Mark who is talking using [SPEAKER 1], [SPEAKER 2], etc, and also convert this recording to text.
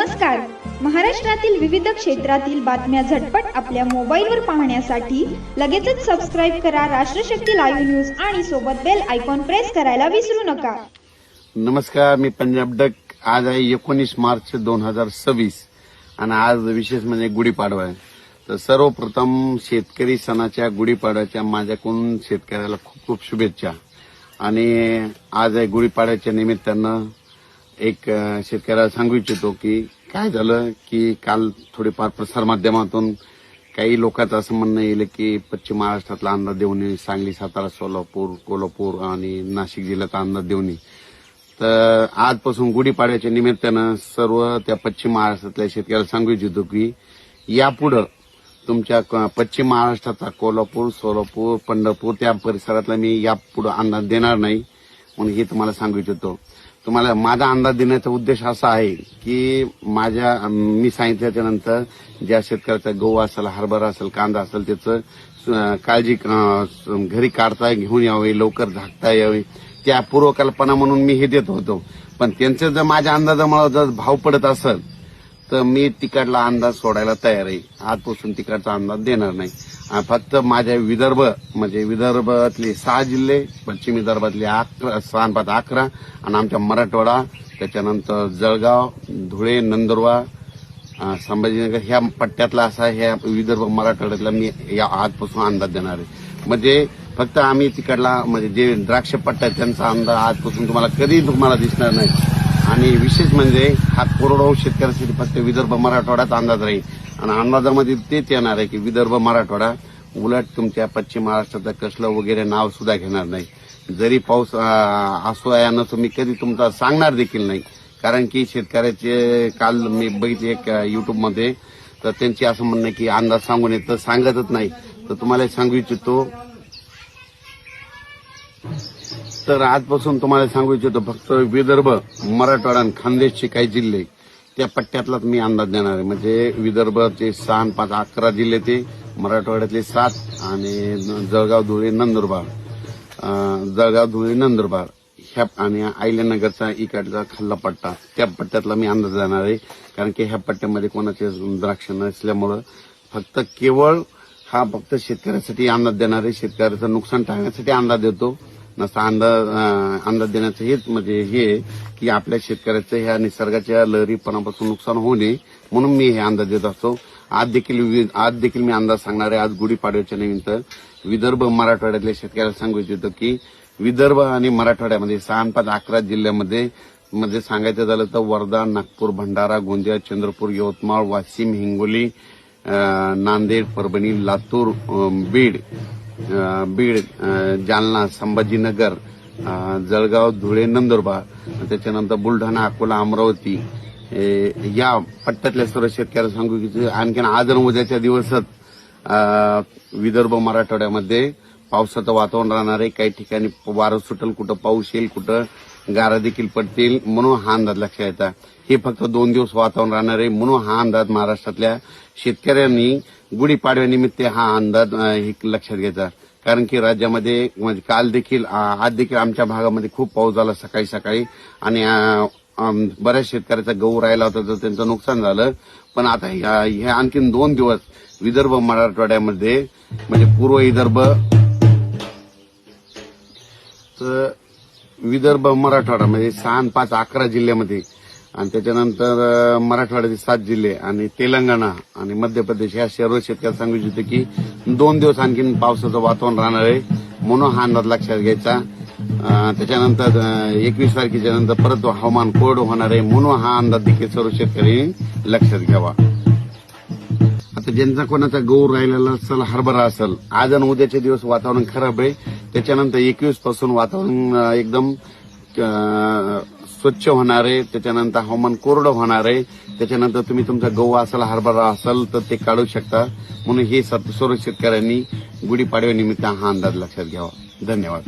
[SPEAKER 1] नमस्कार. महाराष्ट्रातील विविध क्षेत्रातील बातम्या झटपट आपल्या मोबाईलवर पाहण्यासाठी लगेचच सबस्क्राईब करा राष्ट्रशक्ती लाईव्ह न्यूज आणि सोबत बेल आयकॉन प्रेस करायला विसरू नका.
[SPEAKER 2] नमस्कार, मी पंजाब डक. आज आहे 19 मार्च 2026 आणि आज विशेष म्हणजे गुढीपाडवा आहे. तर सर्वप्रथम शेतकरी सणाच्या गुढीपाडव्याच्या माझ्याकडून शेतकऱ्याला खूप खूप शुभेच्छा. आणि आज आहे गुढीपाडव्याच्या निमित्तानं एक शेतकऱ्याला सांगू इच्छितो की काय झालं की काल थोडेफार प्रसारमाध्यमातून काही लोकांचं असं म्हणणं येईल की पश्चिम महाराष्ट्रातला अंदाज देऊ नये, सांगली, सातारा, सोलापूर, कोल्हापूर आणि नाशिक जिल्ह्याचा अंदाज देऊ नये. तर आजपासून गुढीपाडव्याच्या निमित्तानं सर्व त्या पश्चिम महाराष्ट्रातल्या शेतकऱ्याला सांगू इच्छितो की यापुढं तुमच्या पश्चिम महाराष्ट्राचा कोल्हापूर, सोलापूर, पंढरपूर त्या परिसरातला मी यापुढे अंदाज देणार नाही म्हणून हे तुम्हाला सांगू इच्छितो. तुम्हाला माझा अंदाज देण्याचा उद्देश असा आहे की मी सांगितल्याच्या नंतर ज्या शेतकऱ्याचा गहू असेल, हरभरा असेल, कांदा असेल त्याचं काळजी घरी काढता घेऊन यावे, लवकर झाकता यावे त्या पूर्वकल्पना म्हणून मी हे देत होतो. पण त्यांचं जर माझ्या अंदाजामुळे जर भाव पडत असेल तर मी तिकडला अंदाज सोडायला तयार आहे. आजपासून तिकडचा अंदाज देणार नाही. फक्त माझ्या विदर्भातले 6 जिल्हे, पश्चिम विदर्भातले 11 आणि आमच्या मराठवाडा, त्याच्यानंतर जळगाव, धुळे, नंदुरबार, संभाजीनगर ह्या पट्ट्यातला असा ह्या विदर्भ मराठवाड्यातला मी या आजपासून अंदाज देणार आहे. म्हणजे फक्त आम्ही तिकडला जे द्राक्ष पट्टा त्यांचा अंदाज आजपासून तुम्हाला दिसणार नाही. आणि विशेष म्हणजे हा कोरडवाहू शेतकऱ्यासाठी फक्त विदर्भ मराठवाड्यात अंदाज राहील आणि अंदाजामध्ये तेच येणार आहे की विदर्भ मराठवाडा. उलट तुमच्या पश्चिम महाराष्ट्राचं कसलं वगैरे नाव सुद्धा घेणार नाही. जरी पाऊस असो या नसो मी कधी तुमचा सांगणार देखील नाही. कारण की शेतकऱ्याचे काल मी बघितले एक युट्यूबमध्ये, तर त्यांची असं म्हणणं की अंदाज सांगून येतं, सांगतच नाही. तर तुम्हाला सांगू इच्छितो, तर आजपासून तुम्हाला सांगू इच्छितो फक्त विदर्भ, मराठवाडा आणि खानदेशचे काही जिल्हे त्या पट्ट्यातलाच मी अंदाज देणार आहे. म्हणजे विदर्भाचे 6 आणि 5 11 जिल्हे, ते मराठवाड्यातले 7 आणि जळगाव, धुळे, नंदुरबार ह्या आणि अहिल्यानगरचा इकडचा खाल्ला पट्टा त्या पट्ट्यातला मी अंदाज देणार आहे. कारण की ह्या पट्ट्यामध्ये कोणाचे द्राक्ष नसल्यामुळं केवळ शेतकऱ्यासाठी अंदाज देणार आहे. शेतकऱ्याचं नुकसान टाळण्यासाठी अंदाज देतो. नसा अंदाज देण्याचं हेच हे की आपल्या शेतकऱ्याचं ह्या निसर्गाच्या लहरीपणापासून नुकसान होऊ नये म्हणून मी हे अंदाज देत असतो. आज देखील मी अंदाज सांगणार आहे. आज गुढीपाडव्याच्या निमित्त विदर्भ मराठवाड्यातल्या शेतकऱ्याला सांगू इच्छितो की विदर्भ आणि मराठवाड्यामध्ये 6 आणि 5 11 जिल्ह्यामध्ये सांगायचं झालं तर वर्धा, नागपूर, भंडारा, गोंदिया, चंद्रपूर, यवतमाळ, वाशिम, हिंगोली, नांदेड, परभणी, लातूर, बीड, जालना, संभाजीनगर, जळगाव, धुळे, नंदुरबार, त्याच्यानंतर बुलढाणा, अकोला, अमरावती या पट्ट्यातल्या सर्व शेतकऱ्याला सांगू की आणखीन आज आणि उद्याच्या दिवसात विदर्भ मराठवाड्यामध्ये पावसाचं वातावरण राहणार आहे. काही ठिकाणी वारं सुटेल, कुठं पाऊस येईल, कुठं गारा देखील पडतील म्हणून हा अंदाज लक्षात घ्यायचा. हे फक्त 2 दिवस वातावरण राहणार आहे म्हणून हा अंदाज महाराष्ट्रातल्या शेतकऱ्यांनी गुढीपाडव्यानिमित्त हा अंदाज लक्षात घ्यायचा. कारण की राज्यामध्ये आज देखील आमच्या भागामध्ये खूप पाऊस झाला सकाळी आणि बऱ्याच शेतकऱ्याचा गहू राहिला होता तर त्यांचं नुकसान झालं. पण आता हे आणखीन 2 दिवस विदर्भ मराठवाड्यामध्ये पूर्व विदर्भ मराठवाडा 6 आणि 5 11 जिल्ह्यामध्ये आणि त्याच्यानंतर मराठवाड्याचे 7 जिल्हे आणि तेलंगणा आणि मध्य प्रदेश या सर्व शेतकऱ्यांना सांगू इच्छितो की 2 दिवस आणखीन पावसाचं वातावरण राहणार आहे म्हणून हा अंदाज लक्षात घ्यायचा. त्याच्यानंतर 21 तारखेच्या नंतर परत हवामान कोरडं होणार आहे म्हणून हा अंदाज देखील सर्व शेतकऱ्यांनी लक्षात घ्यावा. आता ज्यांचा कोणाचा गहू राहिलेला असेल, हरभरा असेल, आज आणि उद्याचे दिवस वातावरण खराब आहे. त्याच्यानंतर 21 पासून वातावरण एकदम स्वच्छ होणार आहे. त्याच्यानंतर हवामान कोरडं होणार आहे. त्याच्यानंतर तुम्ही तुमचा गहू असेल, हरभरा असेल तर ते काढू शकता. म्हणून हे सर्व शेतकऱ्यांनी गुढीपाडव्यानिमित्त हा अंदाज लक्षात घ्यावा. धन्यवाद.